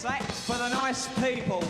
That's for the nice people.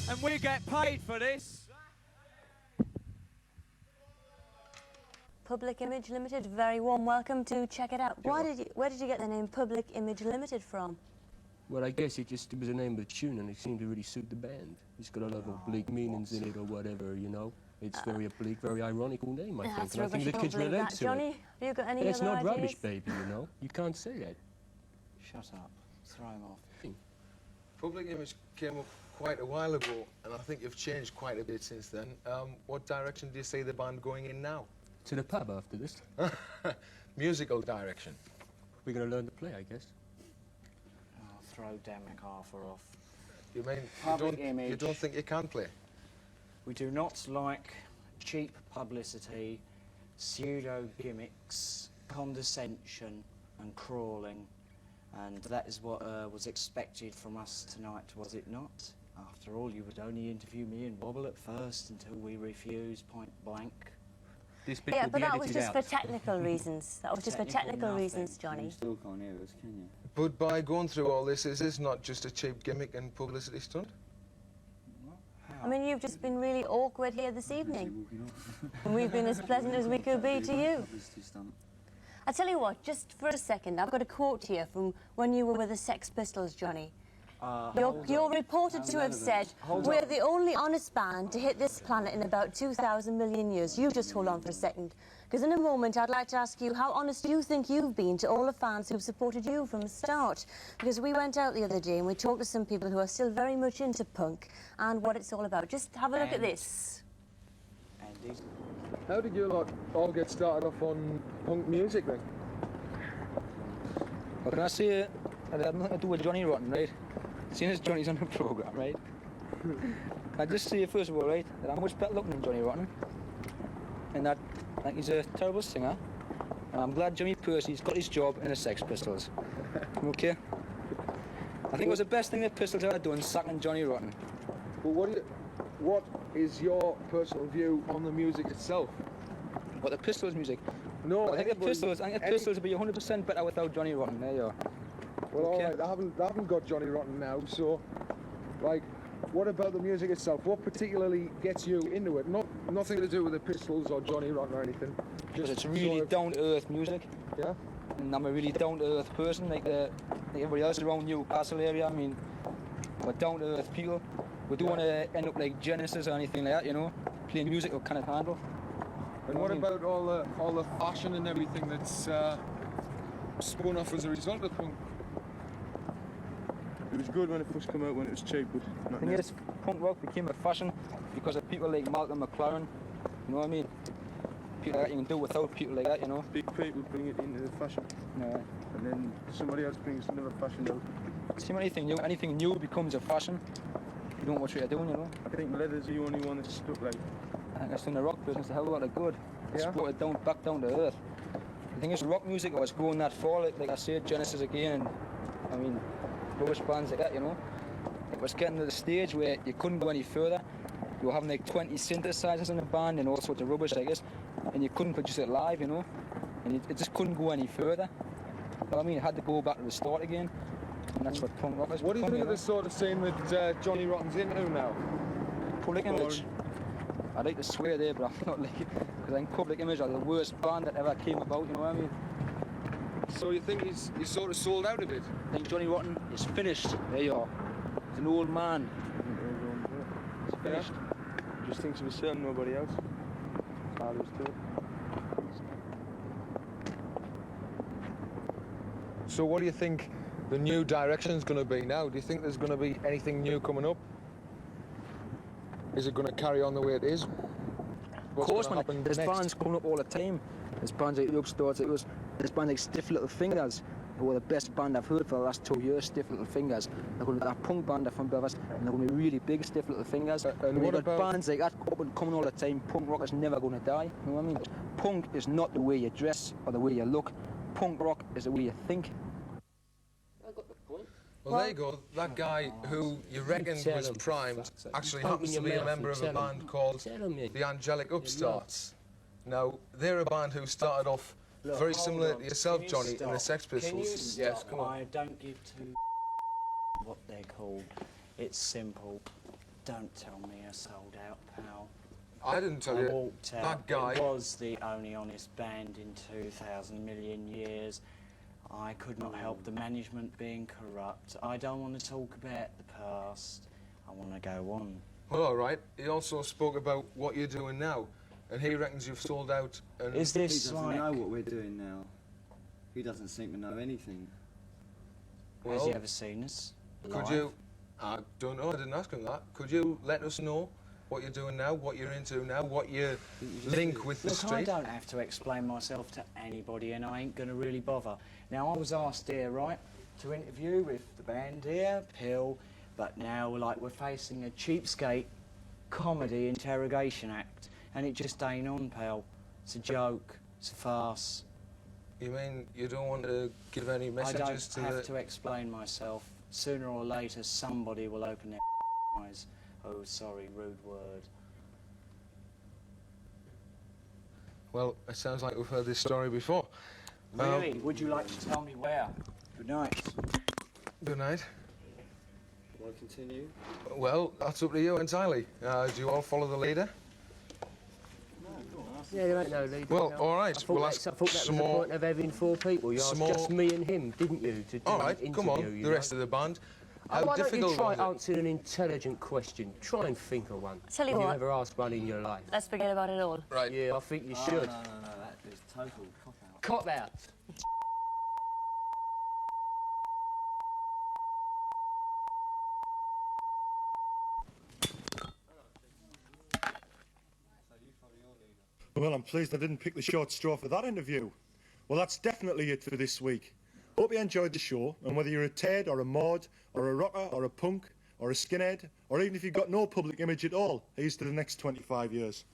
And we get paid for this. Public Image Limited, very warm welcome to Check It Out. Where did you get the name Public Image Limited from? Well, I guess it was the name of the tune, and it seemed to really suit the band. It's got a lot of oblique meanings in it, or whatever, you know. It's very oblique, very ironical name, I think. And I think the kids relate to Johnny, it. have you got any It's other not ideas? rubbish, baby, you know. You can't say that. Shut up. Throw him off. Public Image came up quite a while ago, and I think you've changed quite a bit since then. What direction do you see the band going in now? To the pub after this. Musical direction. We're going to learn to play, I guess. Oh, throw Dan MacArthur off. You mean you don't think you can play? We do not like cheap publicity, pseudo gimmicks, condescension and crawling. And that is what was expected from us tonight, was it not? After all, you would only interview me and Wobble at first until we refused point blank. This bit Yeah, will but be that was edited just out. for technical reasons. That was just for technical nothing. reasons, Johnny. You still can't hear us, can you? But by going through all this, is this not just a cheap gimmick and publicity stunt? I mean, you've just been really awkward here this evening. Walking off. And we've been as pleasant as we could be to you. Publicity stunt. I tell you what, just for a second, I've got a quote here from when you were with the Sex Pistols, Johnny. You're reported to have said, we're the only honest band to hit this planet in about 2,000 million years. You just hold on for a second, because in a moment I'd like to ask you how honest you think you've been to all the fans who've supported you from the start. Because we went out the other day and we talked to some people who are still very much into punk and what it's all about. Just have a look at this. Andy? How did you lot all get started off on punk music then? Well, can I say it had nothing to do with Johnny Rotten, right? Seeing as Johnny's on the programme, right? I just say first of all, right, that I'm much better looking than Johnny Rotten, and that he's a terrible singer, and I'm glad Jimmy Percy's got his job in the Sex Pistols. Okay? I think it was the best thing the Pistols ever done, sacking Johnny Rotten. But what is your personal view on the music itself? What, the Pistols music? No, I think the Pistols would be 100% better without Johnny Rotten. There you are. Well, Okay. all right, I haven't got Johnny Rotten now, so, like, what about the music itself? What particularly gets you into it? Nothing to do with the Pistols or Johnny Rotten or anything. Because it's really sort of- down-to-earth music, Yeah? and I'm a really down-to-earth person, like everybody else around Newcastle area. I mean, we're down-to-earth people. We don't want to end up like Genesis or anything like that, you know, playing music we cannot handle. And what about all the fashion and everything that's spun off as a result of punk? It was good when it first came out, when it was cheap, but The not thing now. is, punk rock became a fashion because of people like Malcolm McLaren, you know what I mean? People like that, you can do without people like that, you know? Big people bring it into the fashion, No. and then somebody else brings another fashion out. See, anything new becomes a fashion. You don't know what you're doing, you know? I think leather's the only one that's stuck like. I think that's in the rock business a hell of a lot of good. It's Yeah? brought it back down to earth. The thing is, rock music was going that far, like I said, Genesis again, and I mean, rubbish bands like that, you know. It was getting to the stage where you couldn't go any further. You were having like 20 synthesizers in the band and all sorts of rubbish like this, and you couldn't produce it live, you know. And it just couldn't go any further. But I mean, it had to go back to the start again, and that's what punk rock has What do you become, think of know? the sort of scene that Johnny Rotten's into now? Public Image. I'd like to swear there, but I'm not like it, because I think Public Image are the worst band that ever came about, you know what I mean? So you think he's sort of sold out a bit? I think Johnny Rotten is finished. There you are. He's an old man. He's finished. Just thinks of himself, nobody else. That's all there is to it. So what do you think the new direction's going to be now? Do you think there's going to be anything new coming up? Is it going to carry on the way it is? Of course, man. There's bands coming up all the time. There's bands like the Upstarts. There's bands like Stiff Little Fingers, who were the best band I've heard for the last 2 years. Stiff Little Fingers. They're going to be that punk band from Belfast, and they're going to be really big. Stiff Little Fingers. And we've what got about bands like that up and coming all the time? Punk rock is never going to die. You know what I mean? Punk is not the way you dress or the way you look. Punk rock is the way you think. Well, there you go. That guy who you reckon tell was him. primed actually Open happens to your be a mouth member and of a tell him. band called Tell him, yeah. the Angelic Upstarts. Now, they're a band who started off very similar to yourself, Johnny, in the Sex Pistols. Yes, come on. I don't give two what they're called. It's simple. Don't tell me I sold out, pal. I didn't tell I you. walked out. That guy. It was the only honest band in 2,000 million years. I could not help the management being corrupt. I don't want to talk about the past. I want to go on. Well, all right. He also spoke about what you're doing now, and he reckons you've sold out. And Is He this doesn't like... know what we're doing now. He doesn't seem to know anything. Has well, he ever seen us? could live? you? I don't know. I didn't ask him that. Could you let us know what you're doing now, what you're into now, what your link with the Look, I street? don't have to explain myself to anybody, and I ain't going to really bother. Now, I was asked here, right, to interview with the band here, PIL, but now, like, we're facing a cheapskate comedy interrogation act, and it just ain't on, pal. It's a joke. It's a farce. You mean you don't want to give any messages I don't have to explain myself. Sooner or later, somebody will open their eyes. Oh, sorry, rude word. Well, it sounds like we've heard this story before. Really? Would you like to tell me where? Good night. Good night. Want to continue? Well, that's up to you entirely. Do you all follow the leader? Yeah, there ain't no leader. Well, no. all right. I thought that was some the more. point of having 4 people. You asked some more- just me and him, didn't you? To do All right, an come on. interview, you The know? rest of the band. Why don't you difficult try was it? answering an intelligent question? Try and think of one. Tell you Have what. you ever asked one in your life? Let's forget about it all. Right. Yeah, I think you Oh, should. no, that is total cop-out. Cop out. Well, I'm pleased I didn't pick the short straw for that interview. Well, that's definitely it for this week. Hope you enjoyed the show, and whether you're a Ted or a Mod or a rocker or a punk or a skinhead, or even if you've got no public image at all, here's to the next 25 years.